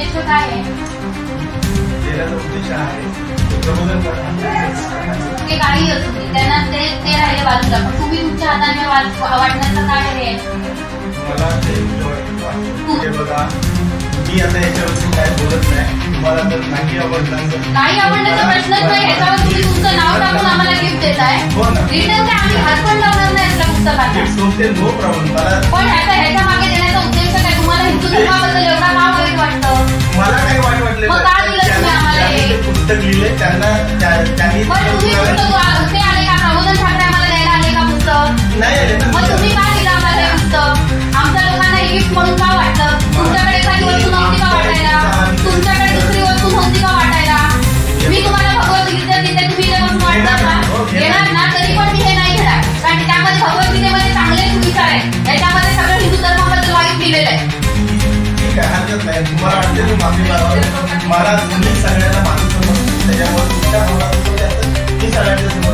उद्देश काय आहे? देण्याचा उद्देश आहे प्रबोधन करण्याचा. ते काही असू दे, त्यांना ते राहिले बाजूला, पण तुम्ही तुमच्या हाताने वाटण्याचं काय आहे? मला ते बघा, मी आता याच्यावरती काय बोलत नाही. तुम्हाला जर नाही आवडलं, नाही आवडण्याचा प्रश्नच नाही. ह्याच्यावर तुम्ही तुमचं नाव टाकून आम्हाला गिफ्ट देताय. हो ना, रिटर्न ते आम्ही हात पण लावणार नाही आपल्या पुस्तकाला. No problem. मला पण ह्याच्या मागे देण्याचा उद्देश काय? तुम्हाला हिंदू धर्माबद्दल एवढा का वाईट वाटतं? मला काही वाईट वाटलं. मग काय दिलं तुम्ही आम्हाला हे? पुस्तक लिहिले त्यांनी पण तुम्ही पुस्तक ते आले का? प्रबोधन ठाकरे आम्हाला द्यायला आले का पुस्तक? नाही आले ना. मग तुम्ही काय दिलं आम्हाला हे पुस्तक? आमच्या लोकांना हे गिफ्ट म्हणून का वाटलं? तुमच्याकडे एखादी वस्तू नव्हती का वाटायला? तुमच्याकडे दुसरी वस्तू नव्हती का वाटायला? मी तुम्हाला भगवद्गीता देते, तुम्ही इथे बसून वाटणार ना? घेणार ना? तरी पण मी हे नाही घेणार, कारण त्यामध्ये भगवद्गीतेमध्ये चांगलेच विचार आहेत. त्याच्यामध्ये सगळं हिंदू धर्माबद्दल वाईट लिहिलेलं आहे. ठीक आहे, हरकत नाही. तुम्हाला वाटते मी माफी मागावी. मला सगळ्यांना माफी त्याच्यामुळे तुमच्या भावना मी सगळ्यांच्या